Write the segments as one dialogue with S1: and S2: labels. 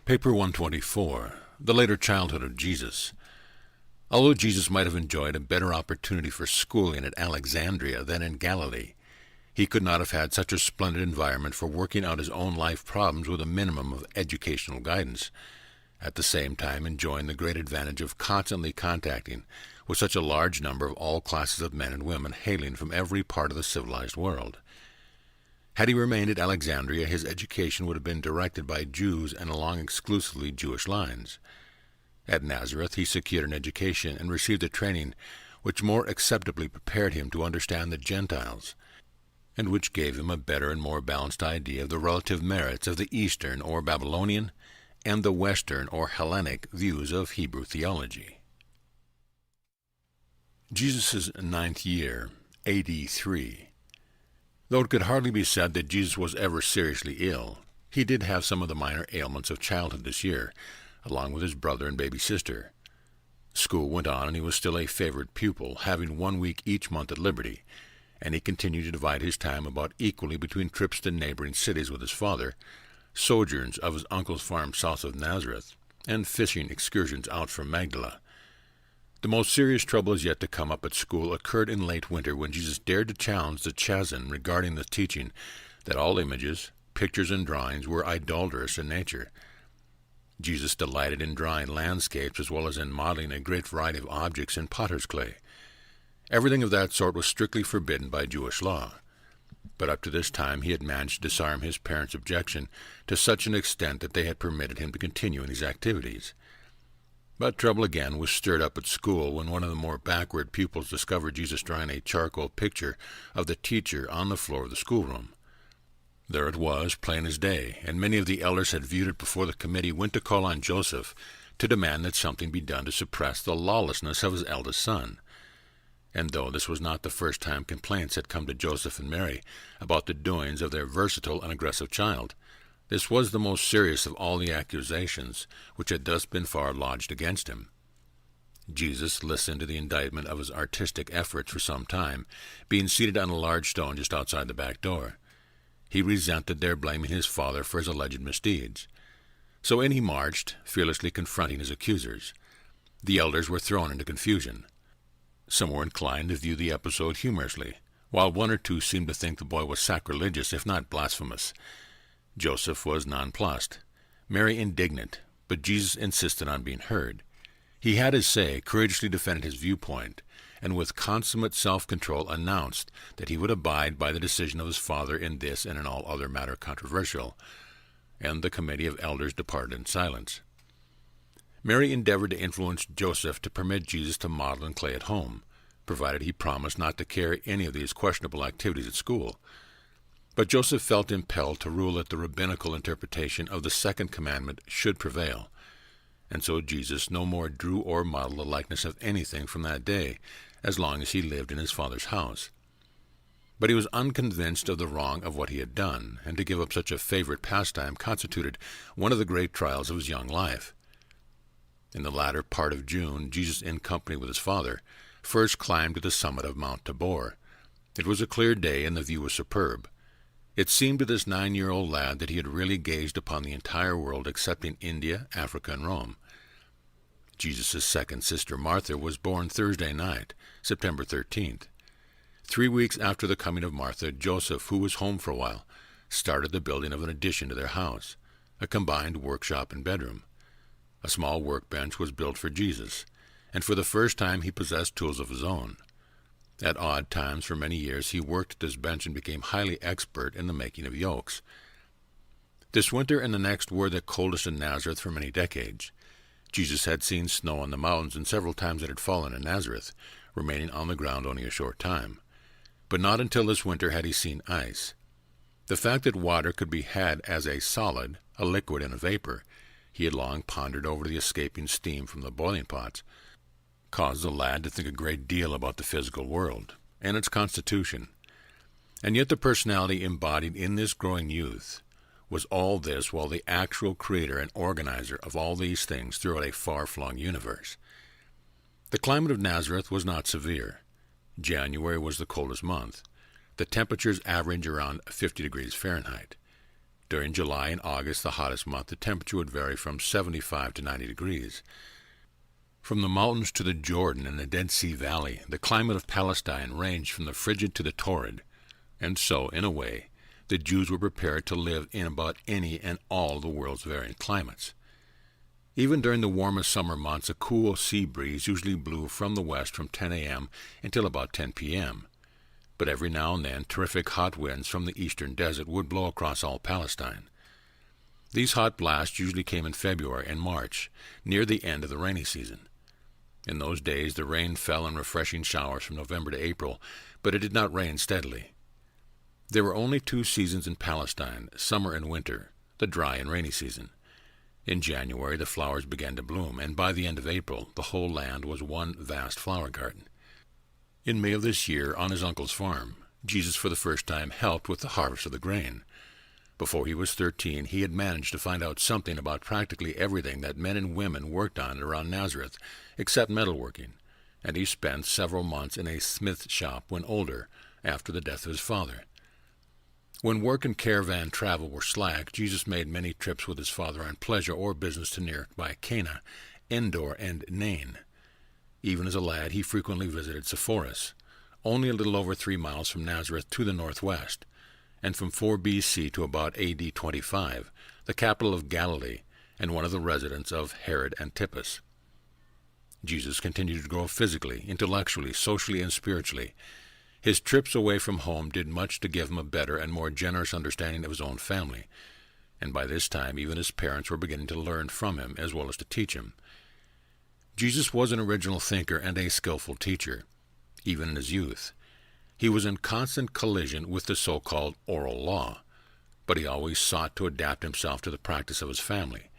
S1: Paper 124, The Later Childhood of Jesus. Although Jesus might have enjoyed a better opportunity for schooling at Alexandria than in Galilee, he could not have had such a splendid environment for working out his own life problems with a minimum of educational guidance, at the same time enjoying the great advantage of constantly contacting with such a large number of all classes of men and women hailing from every part of the civilized world. Had he remained at Alexandria, his education would have been directed by Jews and along exclusively Jewish lines. At Nazareth, he secured an education and received a training which more acceptably prepared him to understand the Gentiles, and which gave him a better and more balanced idea of the relative merits of the Eastern or Babylonian and the Western or Hellenic views of Hebrew theology. Jesus' 9th year, AD 3. Though it could hardly be said that Jesus was ever seriously ill, he did have some of the minor ailments of childhood this year, along with his brother and baby sister. School went on, and he was still a favored pupil, having 1 week each month at liberty, and he continued to divide his time about equally between trips to neighboring cities with his father, sojourns of his uncle's farm south of Nazareth, and fishing excursions out from Magdala. The most serious trouble as yet to come up at school occurred in late winter when Jesus dared to challenge the Chazan regarding the teaching that all images, pictures, and drawings were idolatrous in nature. Jesus delighted in drawing landscapes as well as in modeling a great variety of objects in potter's clay. Everything of that sort was strictly forbidden by Jewish law. But up to this time he had managed to disarm his parents' objection to such an extent that they had permitted him to continue in these activities. But trouble again was stirred up at school when one of the more backward pupils discovered Jesus drawing a charcoal picture of the teacher on the floor of the schoolroom. There it was, plain as day, and many of the elders had viewed it before the committee went to call on Joseph to demand that something be done to suppress the lawlessness of his eldest son. And though this was not the first time complaints had come to Joseph and Mary about the doings of their versatile and aggressive child, this was the most serious of all the accusations which had thus been far lodged against him. Jesus listened to the indictment of his artistic efforts for some time, being seated on a large stone just outside the back door. He resented their blaming his father for his alleged misdeeds. So in he marched, fearlessly confronting his accusers. The elders were thrown into confusion. Some were inclined to view the episode humorously, while one or two seemed to think the boy was sacrilegious, if not blasphemous. Joseph was nonplussed, Mary indignant, but Jesus insisted on being heard. He had his say, courageously defended his viewpoint, and with consummate self-control announced that he would abide by the decision of his father in this and in all other matter controversial, and the committee of elders departed in silence. Mary endeavored to influence Joseph to permit Jesus to model in clay at home, provided he promised not to carry any of these questionable activities at school. But Joseph felt impelled to rule that the rabbinical interpretation of the second commandment should prevail, and so Jesus no more drew or modeled the likeness of anything from that day, as long as he lived in his father's house. But he was unconvinced of the wrong of what he had done, and to give up such a favorite pastime constituted one of the great trials of his young life. In the latter part of June, Jesus, in company with his father, first climbed to the summit of Mount Tabor. It was a clear day, and the view was superb. It seemed to this 9-year-old lad that he had really gazed upon the entire world excepting India, Africa, and Rome. Jesus' second sister, Martha, was born Thursday night, September 13th. 3 weeks after the coming of Martha, Joseph, who was home for a while, started the building of an addition to their house, a combined workshop and bedroom. A small workbench was built for Jesus, and for the first time he possessed tools of his own. At odd times for many years he worked at this bench and became highly expert in the making of yokes. This winter and the next were the coldest in Nazareth for many decades. Jesus had seen snow on the mountains, and several times it had fallen in Nazareth, remaining on the ground only a short time. But not until this winter had he seen ice. The fact that water could be had as a solid, a liquid, and a vapor, he had long pondered over the escaping steam from the boiling pots, caused the lad to think a great deal about the physical world and its constitution. And yet the personality embodied in this growing youth was all this, while the actual creator and organizer of all these things throughout a far-flung universe. The climate of Nazareth was not severe. January was the coldest month. The temperatures averaged around 50 degrees Fahrenheit. During July and August, the hottest month, the temperature would vary from 75 to 90 degrees. From the mountains to the Jordan and the Dead Sea Valley, the climate of Palestine ranged from the frigid to the torrid. And so, in a way, the Jews were prepared to live in about any and all the world's varying climates. Even during the warmest summer months, a cool sea breeze usually blew from the west from 10 a.m. until about 10 p.m. But every now and then, terrific hot winds from the eastern desert would blow across all Palestine. These hot blasts usually came in February and March, near the end of the rainy season. In those days, the rain fell in refreshing showers from November to April, but it did not rain steadily. There were only two seasons in Palestine, summer and winter, the dry and rainy season. In January, the flowers began to bloom, and by the end of April, the whole land was one vast flower garden. In May of this year, on his uncle's farm, Jesus for the first time helped with the harvest of the grain. Before he was 13, he had managed to find out something about practically everything that men and women worked on around Nazareth, except metalworking, and he spent several months in a smith's shop when older, after the death of his father. When work and caravan travel were slack, Jesus made many trips with his father on pleasure or business to nearby Cana, Endor, and Nain. Even as a lad, he frequently visited Sepphoris, only a little over 3 miles from Nazareth to the northwest, and from 4 B.C. to about A.D. 25, the capital of Galilee, and one of the residents of Herod Antipas. Jesus continued to grow physically, intellectually, socially, and spiritually. His trips away from home did much to give him a better and more generous understanding of his own family, and by this time even his parents were beginning to learn from him as well as to teach him. Jesus was an original thinker and a skillful teacher, even in his youth. He was in constant collision with the so-called oral law, but he always sought to adapt himself to the practice of his family.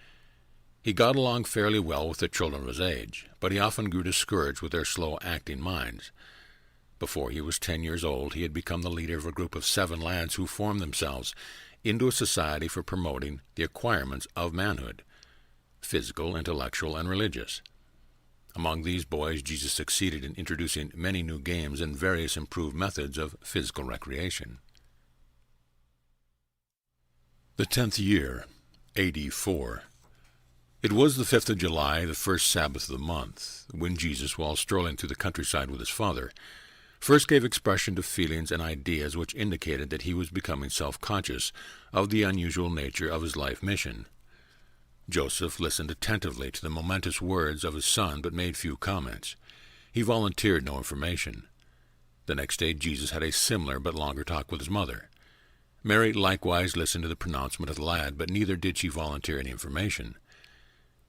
S1: He got along fairly well with the children of his age, but he often grew discouraged with their slow-acting minds. Before he was 10 years old, he had become the leader of a group of 7 lads who formed themselves into a society for promoting the acquirements of manhood, physical, intellectual, and religious. Among these boys, Jesus succeeded in introducing many new games and various improved methods of physical recreation. The 10th year, A.D. 4. It was the 5th of July, the first Sabbath of the month, when Jesus, while strolling through the countryside with his father, first gave expression to feelings and ideas which indicated that he was becoming self-conscious of the unusual nature of his life mission. Joseph listened attentively to the momentous words of his son, but made few comments. He volunteered no information. The next day Jesus had a similar but longer talk with his mother. Mary likewise listened to the pronouncement of the lad, but neither did she volunteer any information.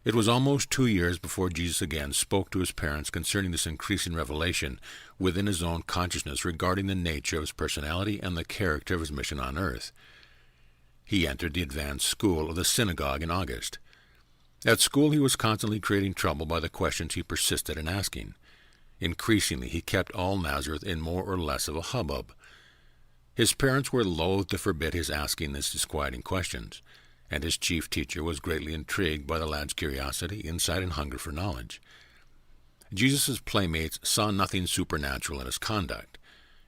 S1: It was almost 2 years before Jesus again spoke to his parents concerning this increasing revelation within his own consciousness regarding the nature of his personality and the character of his mission on earth. He entered the advanced school of the synagogue in August. At school he was constantly creating trouble by the questions he persisted in asking. Increasingly he kept all Nazareth in more or less of a hubbub. His parents were loath to forbid his asking these disquieting questions, and his chief teacher was greatly intrigued by the lad's curiosity, insight, and hunger for knowledge. Jesus' playmates saw nothing supernatural in his conduct.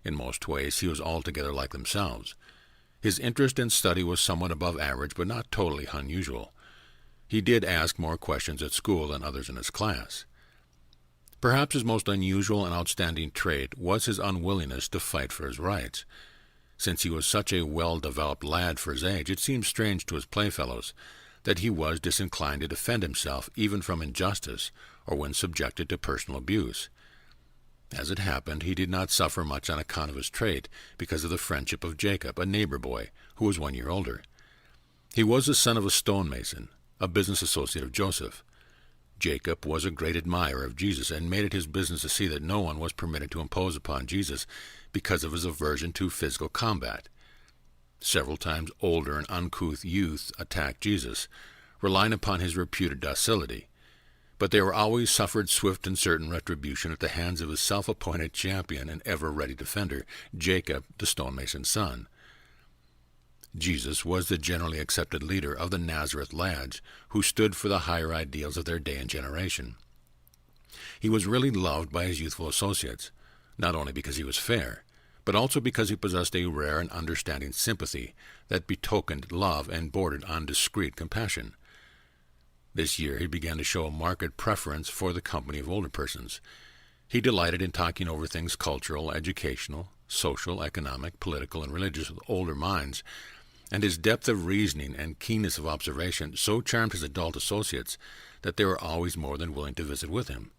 S1: In most ways he was altogether like themselves. His interest in study was somewhat above average, but not totally unusual. He did ask more questions at school than others in his class. Perhaps his most unusual and outstanding trait was his unwillingness to fight for his rights. Since he was such a well-developed lad for his age, it seemed strange to his playfellows that he was disinclined to defend himself even from injustice or when subjected to personal abuse. As it happened, he did not suffer much on account of his trait because of the friendship of Jacob, a neighbor boy, who was 1 year older. He was the son of a stonemason, a business associate of Joseph. Jacob was a great admirer of Jesus and made it his business to see that no one was permitted to impose upon Jesus because of his aversion to physical combat. Several times older and uncouth youths attacked Jesus, relying upon his reputed docility, but they were always suffered swift and certain retribution at the hands of his self-appointed champion and ever-ready defender, Jacob, the stonemason's son. Jesus was the generally accepted leader of the Nazareth lads, who stood for the higher ideals of their day and generation. He was really loved by his youthful associates, not only because he was fair, but also because he possessed a rare and understanding sympathy that betokened love and bordered on discreet compassion. This year he began to show a marked preference for the company of older persons. He delighted in talking over things cultural, educational, social, economic, political, and religious with older minds, and his depth of reasoning and keenness of observation so charmed his adult associates that they were always more than willing to visit with him.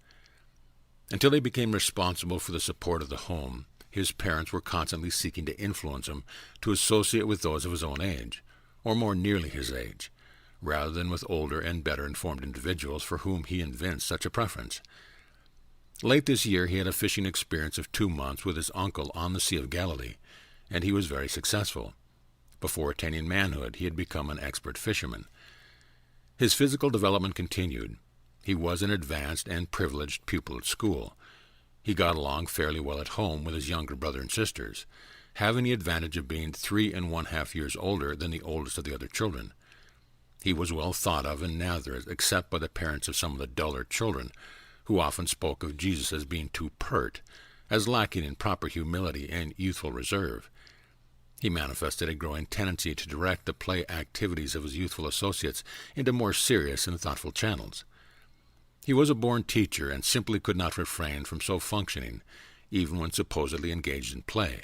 S1: Until he became responsible for the support of the home, his parents were constantly seeking to influence him to associate with those of his own age, or more nearly his age, rather than with older and better informed individuals for whom he evinced such a preference. Late this year he had a fishing experience of 2 months with his uncle on the Sea of Galilee, and he was very successful. Before attaining manhood, he had become an expert fisherman. His physical development continued. He was an advanced and privileged pupil at school. He got along fairly well at home with his younger brother and sisters, having the advantage of being 3½ years older than the oldest of the other children. He was well thought of in Nazareth, except by the parents of some of the duller children, who often spoke of Jesus as being too pert, as lacking in proper humility and youthful reserve. He manifested a growing tendency to direct the play activities of his youthful associates into more serious and thoughtful channels. He was a born teacher and simply could not refrain from so functioning, even when supposedly engaged in play.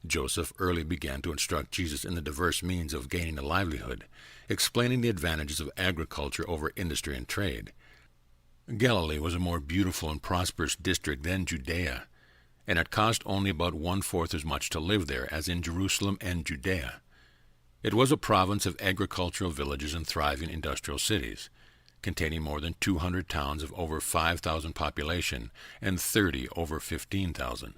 S1: Joseph early began to instruct Jesus in the diverse means of gaining a livelihood, explaining the advantages of agriculture over industry and trade. Galilee was a more beautiful and prosperous district than Judea, and it cost only about 1/4 as much to live there as in Jerusalem and Judea. It was a province of agricultural villages and thriving industrial cities, containing more than 200 towns of over 5,000 population and 30 over 15,000.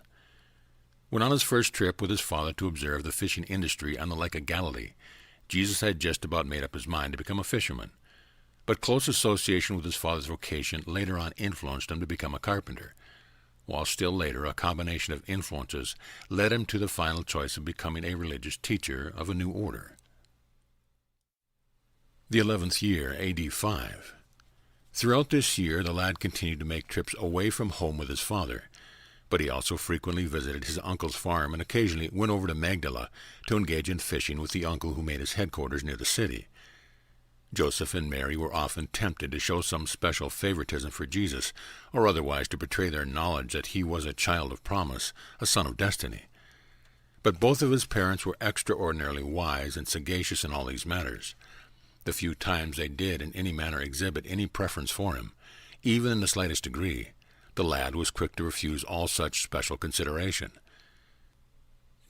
S1: When on his first trip with his father to observe the fishing industry on the Lake of Galilee, Jesus had just about made up his mind to become a fisherman. But close association with his father's vocation later on influenced him to become a carpenter, while still later a combination of influences led him to the final choice of becoming a religious teacher of a new order. The 11th year, A.D. 5. Throughout this year the lad continued to make trips away from home with his father, but he also frequently visited his uncle's farm and occasionally went over to Magdala to engage in fishing with the uncle who made his headquarters near the city. Joseph and Mary were often tempted to show some special favoritism for Jesus, or otherwise to betray their knowledge that he was a child of promise, a son of destiny. But both of his parents were extraordinarily wise and sagacious in all these matters. The few times they did in any manner exhibit any preference for him, even in the slightest degree, the lad was quick to refuse all such special consideration.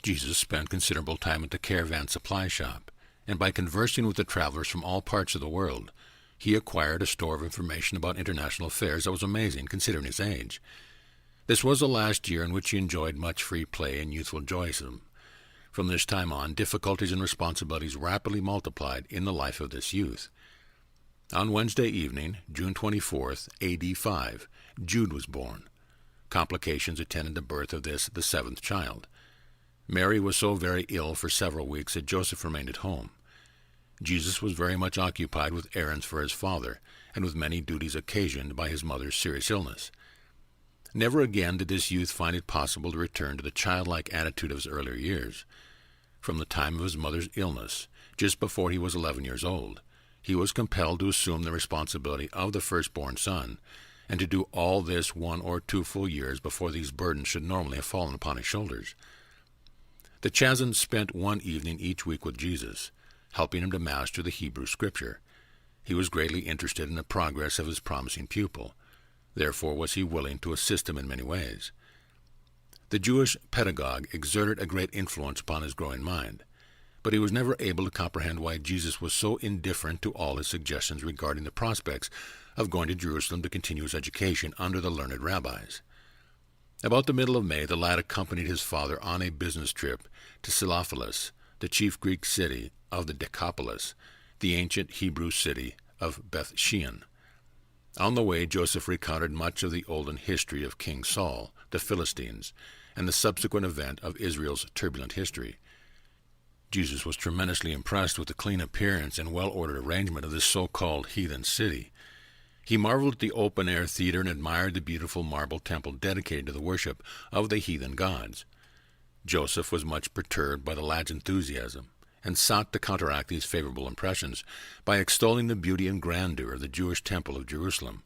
S1: Jesus spent considerable time at the caravan supply shop, and by conversing with the travelers from all parts of the world, he acquired a store of information about international affairs that was amazing, considering his age. This was the last year in which he enjoyed much free play and youthful joyism. From this time on, difficulties and responsibilities rapidly multiplied in the life of this youth. On Wednesday evening, June 24th, A.D. 5, Jude was born. Complications attended the birth of this, the 7th child. Mary was so very ill for several weeks that Joseph remained at home. Jesus was very much occupied with errands for his father, and with many duties occasioned by his mother's serious illness. Never again did this youth find it possible to return to the childlike attitude of his earlier years. From the time of his mother's illness, just before he was 11 years old, he was compelled to assume the responsibility of the firstborn son, and to do all this 1 or 2 full years before these burdens should normally have fallen upon his shoulders. The Chazan spent one evening each week with Jesus, helping him to master the Hebrew Scripture. He was greatly interested in the progress of his promising pupil. Therefore was he willing to assist him in many ways. The Jewish pedagogue exerted a great influence upon his growing mind, but he was never able to comprehend why Jesus was so indifferent to all his suggestions regarding the prospects of going to Jerusalem to continue his education under the learned rabbis. About the middle of May, the lad accompanied his father on a business trip to Selopholis, the chief Greek city of the Decapolis, the ancient Hebrew city of Beth-shean. On the way, Joseph recounted much of the olden history of King Saul, the Philistines, and the subsequent event of Israel's turbulent history. Jesus was tremendously impressed with the clean appearance and well-ordered arrangement of this so-called heathen city. He marveled at the open-air theater and admired the beautiful marble temple dedicated to the worship of the heathen gods. Joseph was much perturbed by the lad's enthusiasm, and sought to counteract these favorable impressions by extolling the beauty and grandeur of the Jewish temple of Jerusalem.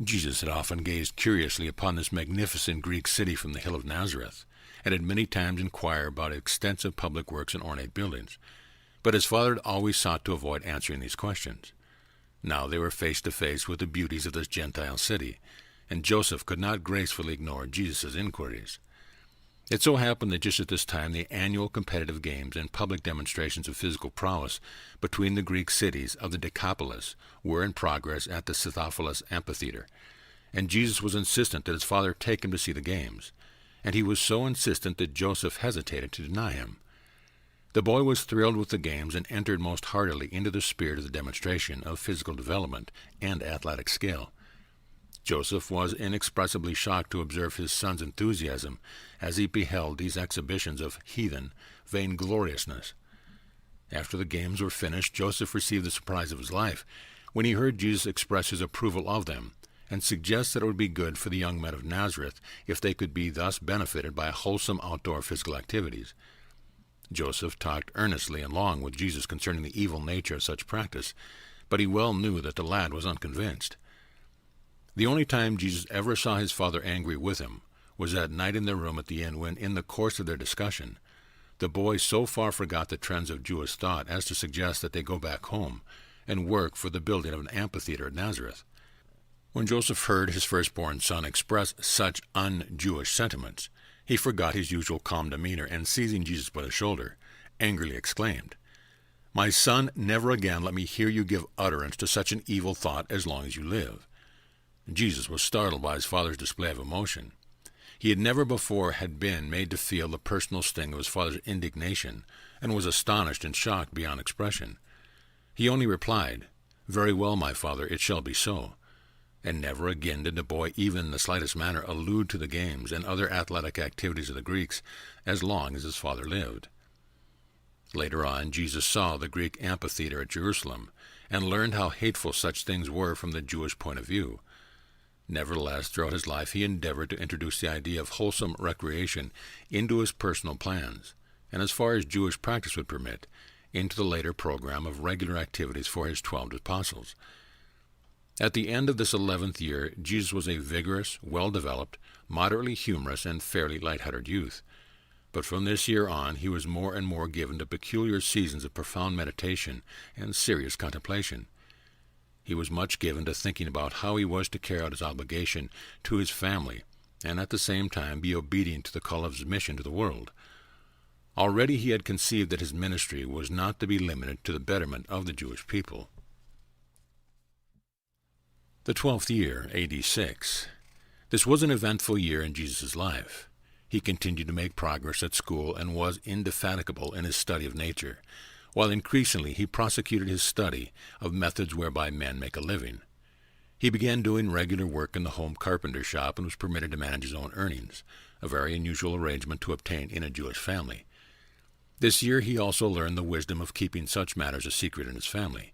S1: Jesus had often gazed curiously upon this magnificent Greek city from the hill of Nazareth, and had many times inquired about extensive public works and ornate buildings, but his father had always sought to avoid answering these questions. Now they were face to face with the beauties of this Gentile city, and Joseph could not gracefully ignore Jesus' inquiries. It so happened that just at this time the annual competitive games and public demonstrations of physical prowess between the Greek cities of the Decapolis were in progress at the Scythopolis amphitheater, and Jesus was insistent that his father take him to see the games, and he was so insistent that Joseph hesitated to deny him. The boy was thrilled with the games and entered most heartily into the spirit of the demonstration of physical development and athletic skill. Joseph was inexpressibly shocked to observe his son's enthusiasm as he beheld these exhibitions of heathen vaingloriousness. After the games were finished, Joseph received the surprise of his life when he heard Jesus express his approval of them and suggest that it would be good for the young men of Nazareth if they could be thus benefited by wholesome outdoor physical activities. Joseph talked earnestly and long with Jesus concerning the evil nature of such practice, but he well knew that the lad was unconvinced. The only time Jesus ever saw his father angry with him was that night in their room at the inn when, in the course of their discussion, the boy so far forgot the trends of Jewish thought as to suggest that they go back home and work for the building of an amphitheater at Nazareth. When Joseph heard his firstborn son express such un-Jewish sentiments, he forgot his usual calm demeanor and, seizing Jesus by the shoulder, angrily exclaimed, "My son, never again let me hear you give utterance to such an evil thought as long as you live." Jesus was startled by his father's display of emotion. He had never before been made to feel the personal sting of his father's indignation, and was astonished and shocked beyond expression. He only replied, "Very well, my father, it shall be so." And never again did the boy even in the slightest manner allude to the games and other athletic activities of the Greeks as long as his father lived. Later on, Jesus saw the Greek amphitheater at Jerusalem, and learned how hateful such things were from the Jewish point of view. Nevertheless, throughout his life he endeavored to introduce the idea of wholesome recreation into his personal plans, and as far as Jewish practice would permit, into the later program of regular activities for his 12 apostles. At the end of this 11th year, Jesus was a vigorous, well-developed, moderately humorous, and fairly light-hearted youth. But from this year on he was more and more given to peculiar seasons of profound meditation and serious contemplation. He was much given to thinking about how he was to carry out his obligation to his family, and at the same time be obedient to the call of his mission to the world. Already he had conceived that his ministry was not to be limited to the betterment of the Jewish people. The 12th year, A.D. 6. This was an eventful year in Jesus' life. He continued to make progress at school and was indefatigable in his study of nature, while increasingly he prosecuted his study of methods whereby men make a living. He began doing regular work in the home carpenter shop and was permitted to manage his own earnings, a very unusual arrangement to obtain in a Jewish family. This year he also learned the wisdom of keeping such matters a secret in his family.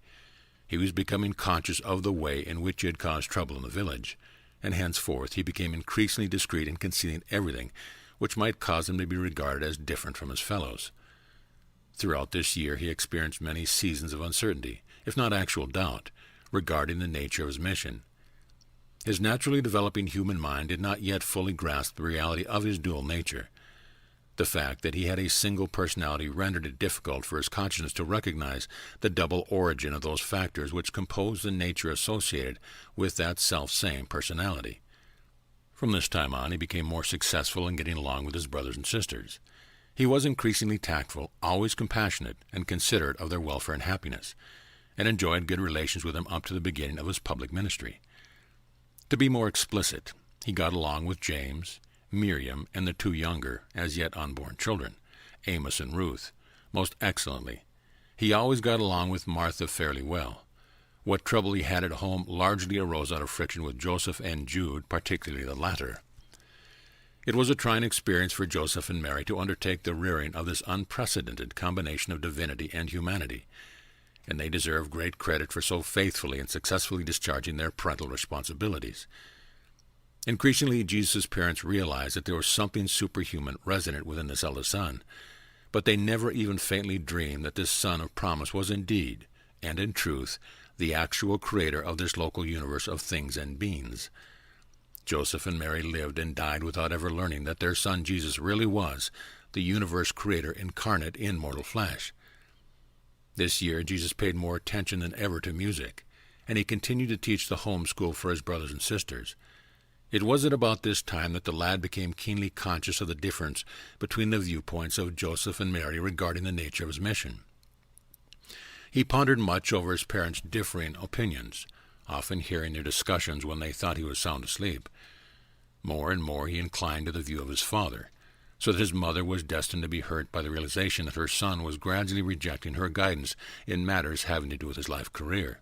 S1: He was becoming conscious of the way in which he had caused trouble in the village, and henceforth he became increasingly discreet in concealing everything which might cause him to be regarded as different from his fellows. Throughout this year he experienced many seasons of uncertainty, if not actual doubt, regarding the nature of his mission. His naturally developing human mind did not yet fully grasp the reality of his dual nature. The fact that he had a single personality rendered it difficult for his consciousness to recognize the double origin of those factors which compose the nature associated with that self-same personality. From this time on he became more successful in getting along with his brothers and sisters. He was increasingly tactful, always compassionate, and considerate of their welfare and happiness, and enjoyed good relations with them up to the beginning of his public ministry. To be more explicit, he got along with James, Miriam, and the two younger, as yet unborn children, Amos and Ruth, most excellently. He always got along with Martha fairly well. What trouble he had at home largely arose out of friction with Joseph and Jude, particularly the latter. It was a trying experience for Joseph and Mary to undertake the rearing of this unprecedented combination of divinity and humanity, and they deserve great credit for so faithfully and successfully discharging their parental responsibilities. Increasingly, Jesus' parents realized that there was something superhuman resident within this eldest son, but they never even faintly dreamed that this son of promise was indeed, and in truth, the actual creator of this local universe of things and beings. Joseph and Mary lived and died without ever learning that their son Jesus really was the universe creator incarnate in mortal flesh. This year, Jesus paid more attention than ever to music, and he continued to teach the home school for his brothers and sisters. It was at about this time that the lad became keenly conscious of the difference between the viewpoints of Joseph and Mary regarding the nature of his mission. He pondered much over his parents' differing opinions, often hearing their discussions when they thought he was sound asleep. More and more he inclined to the view of his father, so that his mother was destined to be hurt by the realization that her son was gradually rejecting her guidance in matters having to do with his life career.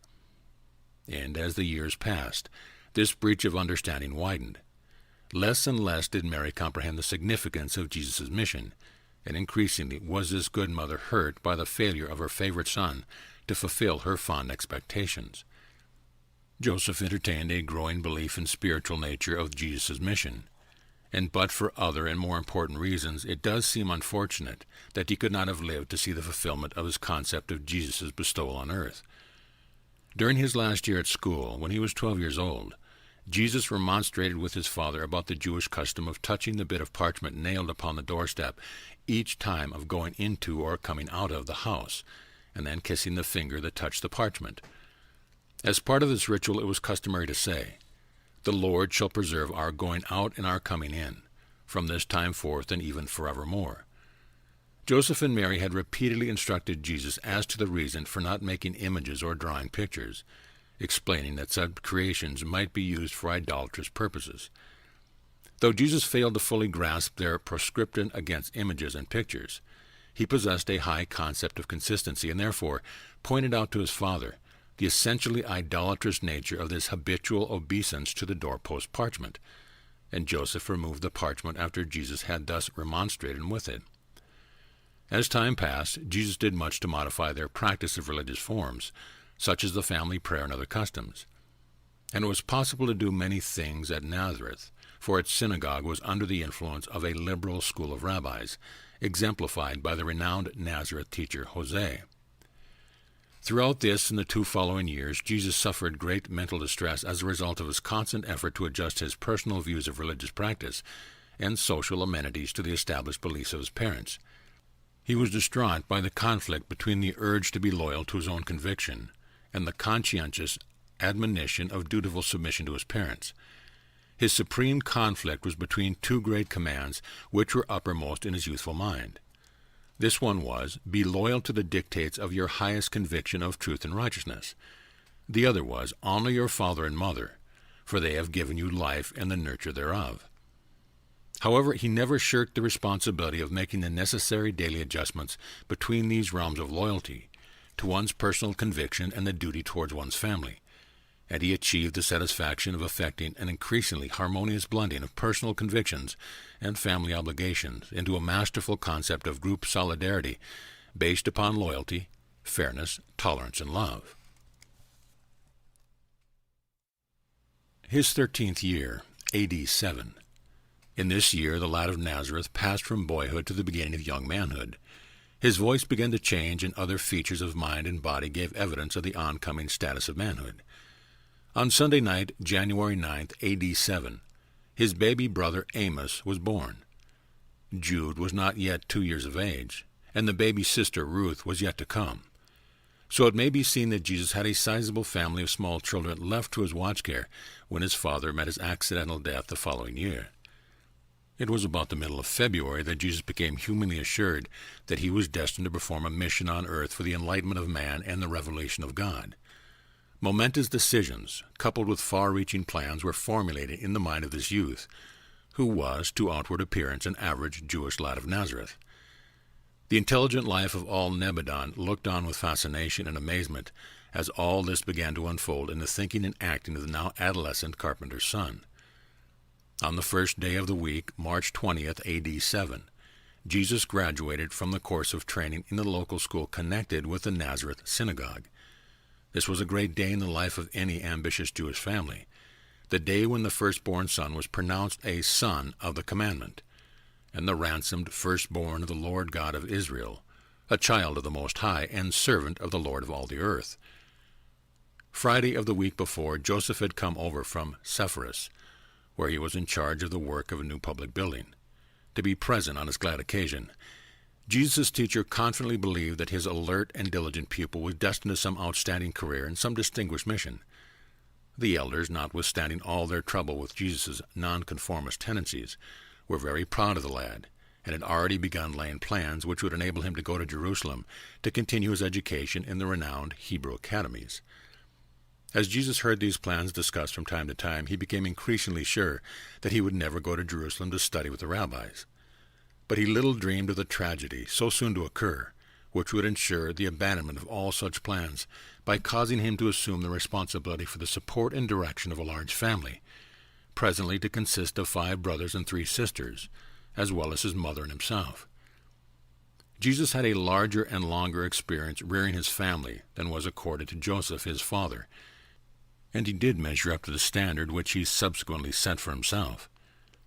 S1: And as the years passed, this breach of understanding widened. Less and less did Mary comprehend the significance of Jesus' mission, and increasingly was this good mother hurt by the failure of her favorite son to fulfill her fond expectations. Joseph entertained a growing belief in spiritual nature of Jesus' mission, and but for other and more important reasons, it does seem unfortunate that he could not have lived to see the fulfillment of his concept of Jesus' bestowal on earth. During his last year at school, when he was 12 years old, Jesus remonstrated with his father about the Jewish custom of touching the bit of parchment nailed upon the doorstep each time of going into or coming out of the house, and then kissing the finger that touched the parchment. As part of this ritual, it was customary to say, "The Lord shall preserve our going out and our coming in, from this time forth and even forevermore." Joseph and Mary had repeatedly instructed Jesus as to the reason for not making images or drawing pictures, explaining that such creations might be used for idolatrous purposes. Though Jesus failed to fully grasp their proscription against images and pictures, he possessed a high concept of consistency and therefore pointed out to his father the essentially idolatrous nature of this habitual obeisance to the doorpost parchment, and Joseph removed the parchment after Jesus had thus remonstrated with it. As time passed, Jesus did much to modify their practice of religious forms, such as the family prayer and other customs. And it was possible to do many things at Nazareth, for its synagogue was under the influence of a liberal school of rabbis, exemplified by the renowned Nazareth teacher Jose. Throughout this and the 2 following years, Jesus suffered great mental distress as a result of his constant effort to adjust his personal views of religious practice and social amenities to the established beliefs of his parents. He was distraught by the conflict between the urge to be loyal to his own conviction and the conscientious admonition of dutiful submission to his parents. His supreme conflict was between 2 great commands which were uppermost in his youthful mind. This one was, be loyal to the dictates of your highest conviction of truth and righteousness. The other was, honor your father and mother, for they have given you life and the nurture thereof. However, he never shirked the responsibility of making the necessary daily adjustments between these realms of loyalty to one's personal conviction and the duty towards one's family, and he achieved the satisfaction of effecting an increasingly harmonious blending of personal convictions and family obligations into a masterful concept of group solidarity based upon loyalty, fairness, tolerance, and love. His 13th year, A.D. 7. In this year, the lad of Nazareth passed from boyhood to the beginning of young manhood. His voice began to change, and other features of mind and body gave evidence of the oncoming status of manhood. On Sunday night, January 9th, A.D. 7, his baby brother Amos was born. Jude was not yet 2 years of age, and the baby's sister Ruth was yet to come. So it may be seen that Jesus had a sizable family of small children left to his watch care when his father met his accidental death the following year. It was about the middle of February that Jesus became humanly assured that he was destined to perform a mission on earth for the enlightenment of man and the revelation of God. Momentous decisions, coupled with far-reaching plans, were formulated in the mind of this youth, who was, to outward appearance, an average Jewish lad of Nazareth. The intelligent life of all Nebadon looked on with fascination and amazement as all this began to unfold in the thinking and acting of the now adolescent carpenter's son. On the first day of the week, March 20th, A.D. 7, Jesus graduated from the course of training in the local school connected with the Nazareth synagogue. This was a great day in the life of any ambitious Jewish family. the day when the firstborn son was pronounced a son of the commandment, and the ransomed firstborn of the Lord God of Israel, a child of the Most High, and servant of the Lord of all the earth. Friday of the week before, Joseph had come over from Sepphoris, where he was in charge of the work of a new public building, to be present on this glad occasion. Jesus' teacher confidently believed that his alert and diligent pupil was destined to some outstanding career and some distinguished mission. The elders, notwithstanding all their trouble with Jesus' nonconformist tendencies, were very proud of the lad, and had already begun laying plans which would enable him to go to Jerusalem to continue his education in the renowned Hebrew academies. As Jesus heard these plans discussed from time to time, he became increasingly sure that he would never go to Jerusalem to study with the rabbis. But he little dreamed of the tragedy so soon to occur, which would ensure the abandonment of all such plans by causing him to assume the responsibility for the support and direction of a large family, presently to consist of 5 brothers and 3 sisters, as well as his mother and himself. Jesus had a larger and longer experience rearing his family than was accorded to Joseph, his father, and he did measure up to the standard which he subsequently set for himself,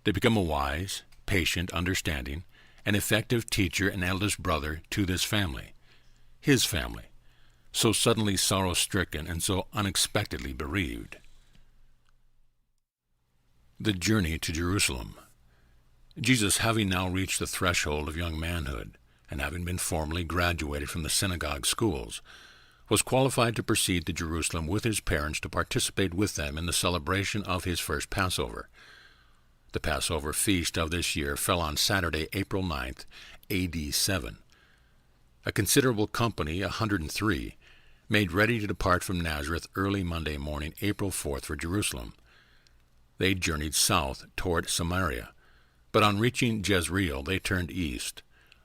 S1: to become a wise, patient, understanding, and effective teacher and eldest brother to this family, his family, so suddenly sorrow-stricken and so unexpectedly bereaved. The journey to Jerusalem. Jesus, having now reached the threshold of young manhood, and having been formally graduated from the synagogue schools, was qualified to proceed to Jerusalem with his parents to participate with them in the celebration of his first Passover. The Passover feast of this year fell on Saturday, April 9th, A.D. 7. A considerable company, 103, made ready to depart from Nazareth early Monday morning, April 4th, for Jerusalem. They journeyed south toward Samaria, but on reaching Jezreel they turned east,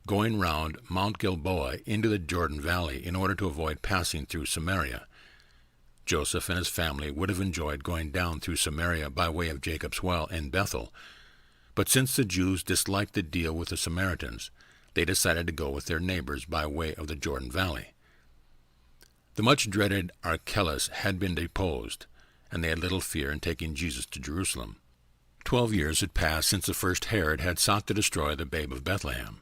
S1: going round Mount Gilboa into the Jordan Valley in order to avoid passing through Samaria. Joseph and his family would have enjoyed going down through Samaria by way of Jacob's Well and Bethel, but since the Jews disliked the deal with the Samaritans, they decided to go with their neighbors by way of the Jordan Valley. The much-dreaded Archelaus had been deposed, and they had little fear in taking Jesus to Jerusalem. 12 years had passed since the first Herod had sought to destroy the babe of Bethlehem,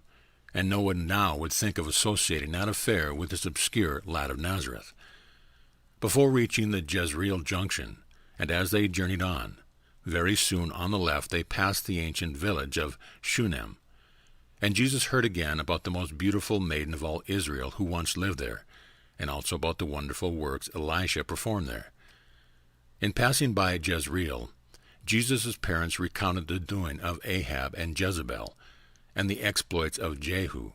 S1: and no one now would think of associating that affair with this obscure lad of Nazareth. Before reaching the Jezreel junction, and as they journeyed on, very soon on the left they passed the ancient village of Shunem, and Jesus heard again about the most beautiful maiden of all Israel who once lived there, and also about the wonderful works Elisha performed there. In passing by Jezreel, Jesus' parents recounted the doing of Ahab and Jezebel, and the exploits of Jehu.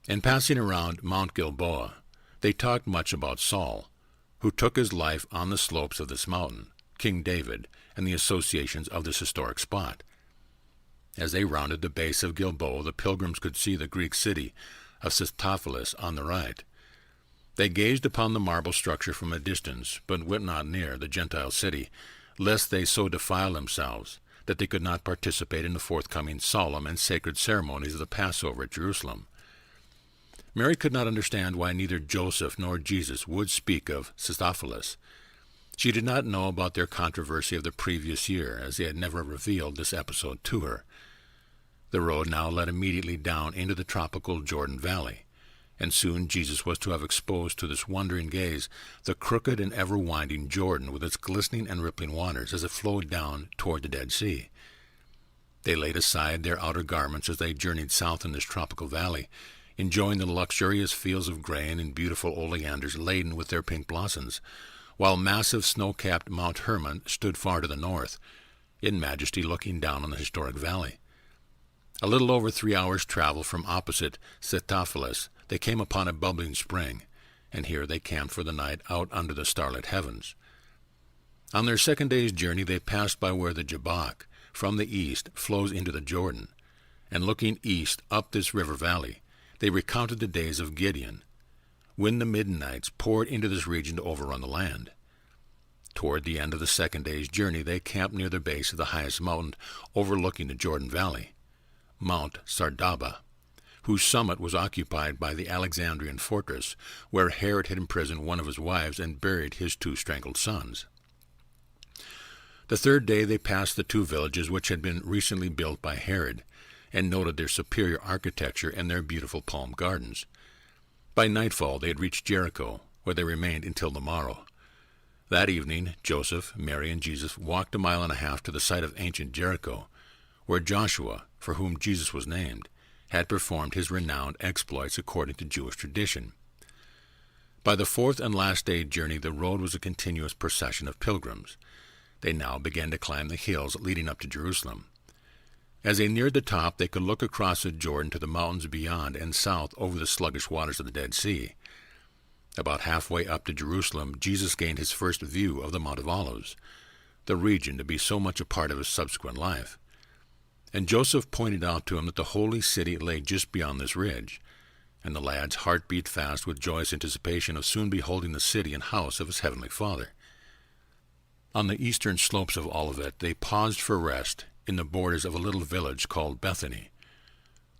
S1: In passing around Mount Gilboa, they talked much about Saul, who took his life on the slopes of this mountain, King David, and the associations of this historic spot. As they rounded the base of Gilboa, the pilgrims could see the Greek city of Scythopolis on the right. They gazed upon the marble structure from a distance, but went not near the Gentile city, lest they so defile themselves that they could not participate in the forthcoming solemn and sacred ceremonies of the Passover at Jerusalem. Mary could not understand why neither Joseph nor Jesus would speak of Scythopolis. She did not know about their controversy of the previous year, as they had never revealed this episode to her. The road now led immediately down into the tropical Jordan Valley, and soon Jesus was to have exposed to this wondering gaze the crooked and ever-winding Jordan with its glistening and rippling waters as it flowed down toward the Dead Sea. They laid aside their outer garments as they journeyed south in this tropical valley, enjoying the luxurious fields of grain and beautiful oleanders laden with their pink blossoms, while massive snow-capped Mount Hermon stood far to the north, in majesty looking down on the historic valley. A little over 3 hours' travel from opposite Scythopolis, they came upon a bubbling spring, and here they camped for the night out under the starlit heavens. On their second day's journey they passed by where the Jabbok, from the east, flows into the Jordan, and looking east up this river valley, they recounted the days of Gideon, when the Midianites poured into this region to overrun the land. Toward the end of the second day's journey they camped near the base of the highest mountain overlooking the Jordan Valley, Mount Sardaba, whose summit was occupied by the Alexandrian fortress, where Herod had imprisoned one of his wives and buried his 2 strangled sons. The third day they passed the two villages which had been recently built by Herod, and noted their superior architecture and their beautiful palm gardens. By nightfall they had reached Jericho, where they remained until the morrow. That evening Joseph, Mary, and Jesus walked 1.5 miles to the site of ancient Jericho, where Joshua, for whom Jesus was named, had performed his renowned exploits according to Jewish tradition. By the fourth and last day's journey the road was a continuous procession of pilgrims. They now began to climb the hills leading up to Jerusalem. As they neared the top, they could look across the Jordan to the mountains beyond and south over the sluggish waters of the Dead Sea. About halfway up to Jerusalem, Jesus gained his first view of the Mount of Olives, the region to be so much a part of his subsequent life. And Joseph pointed out to him that the holy city lay just beyond this ridge, and the lad's heart beat fast with joyous anticipation of soon beholding the city and house of his heavenly Father. On the eastern slopes of Olivet they paused for rest in the borders of a little village called Bethany.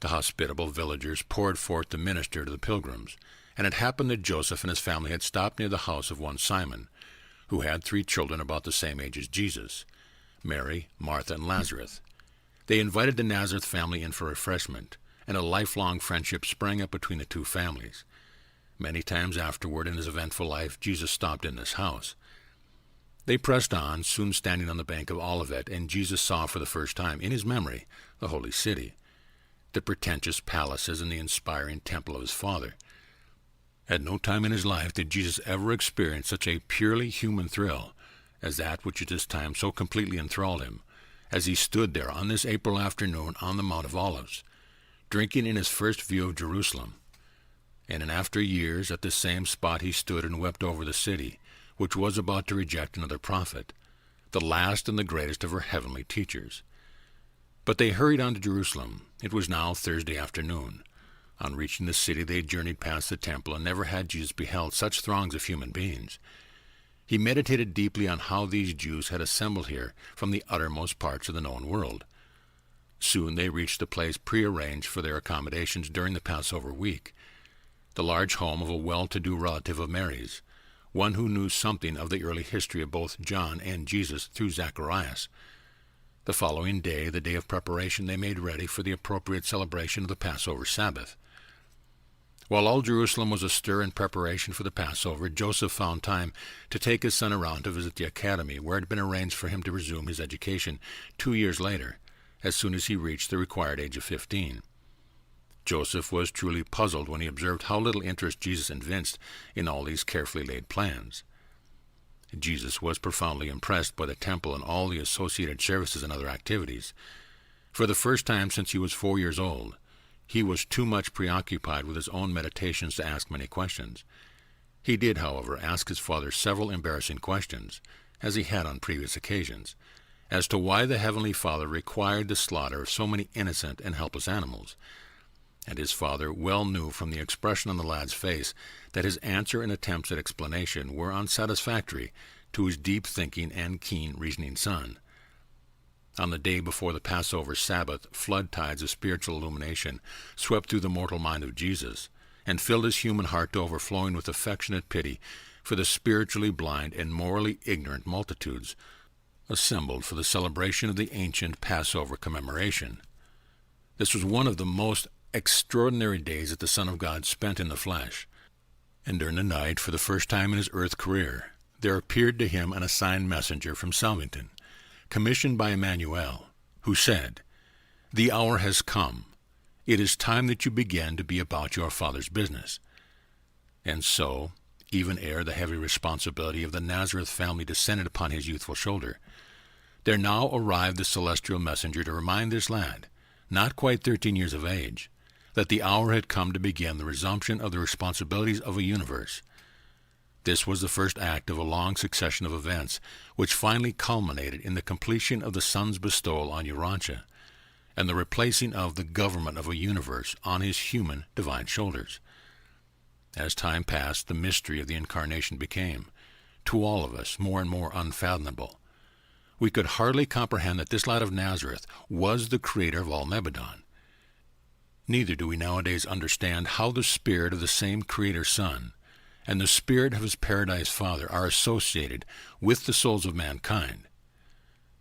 S1: The hospitable villagers poured forth to minister to the pilgrims, and it happened that Joseph and his family had stopped near the house of one Simon, who had 3 children about the same age as Jesus, Mary, Martha, and Lazarus. They invited the Nazareth family in for refreshment, and a lifelong friendship sprang up between the two families. Many times afterward in his eventful life, Jesus stopped in this house. They pressed on, soon standing on the bank of Olivet, and Jesus saw for the first time, in his memory, the holy city, the pretentious palaces and the inspiring temple of his Father. At no time in his life did Jesus ever experience such a purely human thrill as that which at this time so completely enthralled him, as he stood there on this April afternoon on the Mount of Olives, drinking in his first view of Jerusalem. And in after years at this same spot he stood and wept over the city, which was about to reject another prophet, the last and the greatest of her heavenly teachers. But they hurried on to Jerusalem. It was now Thursday afternoon. On reaching the city they journeyed past the temple, and never had Jesus beheld such throngs of human beings. He meditated deeply on how these Jews had assembled here from the uttermost parts of the known world. Soon they reached the place prearranged for their accommodations during the Passover week, the large home of a well-to-do relative of Mary's, one who knew something of the early history of both John and Jesus through Zacharias. The following day, the day of preparation, they made ready for the appropriate celebration of the Passover Sabbath. While all Jerusalem was astir in preparation for the Passover, Joseph found time to take his son around to visit the academy, where it had been arranged for him to resume his education 2 years later, as soon as he reached the required age of 15. Joseph was truly puzzled when he observed how little interest Jesus evinced in all these carefully laid plans. Jesus was profoundly impressed by the temple and all the associated services and other activities. For the first time since he was 4 years old, he was too much preoccupied with his own meditations to ask many questions. He did, however, ask his father several embarrassing questions, as he had on previous occasions, as to why the Heavenly Father required the slaughter of so many innocent and helpless animals. And his father well knew from the expression on the lad's face that his answer and attempts at explanation were unsatisfactory to his deep-thinking and keen reasoning son. On the day before the Passover Sabbath, flood tides of spiritual illumination swept through the mortal mind of Jesus, and filled his human heart to overflowing with affectionate pity for the spiritually blind and morally ignorant multitudes assembled for the celebration of the ancient Passover commemoration. This was one of the most extraordinary days that the Son of God spent in the flesh, and during the night, for the first time in his earth career, there appeared to him an assigned messenger from Salvington, commissioned by Emmanuel, who said, "The hour has come. It is time that you begin to be about your Father's business." And so, even ere the heavy responsibility of the Nazareth family descended upon his youthful shoulder, there now arrived the celestial messenger to remind this lad, not quite 13 years of age, that the hour had come to begin the resumption of the responsibilities of a universe. This was the first act of a long succession of events which finally culminated in the completion of the Son's bestowal on Urantia, and the replacing of the government of a universe on his human divine shoulders. As time passed, the mystery of the Incarnation became, to all of us, more and more unfathomable. We could hardly comprehend that this lad of Nazareth was the creator of all Nebadon. Neither do we nowadays understand how the spirit of the same Creator Son and the spirit of his Paradise Father are associated with the souls of mankind.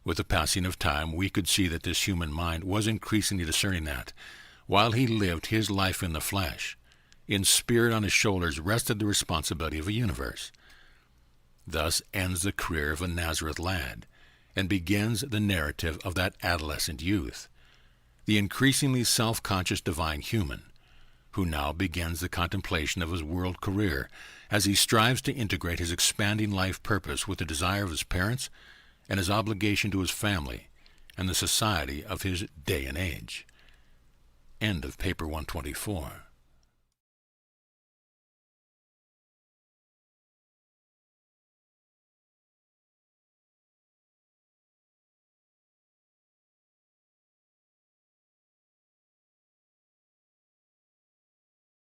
S1: With the passing of time, we could see that this human mind was increasingly discerning that, while he lived his life in the flesh, in spirit on his shoulders rested the responsibility of a universe. Thus ends the career of a Nazareth lad, and begins the narrative of that adolescent youth, the increasingly self-conscious divine human, who now begins the contemplation of his world career as he strives to integrate his expanding life purpose with the desire of his parents and his obligation to his family and the society of his day and age. End of paper 124.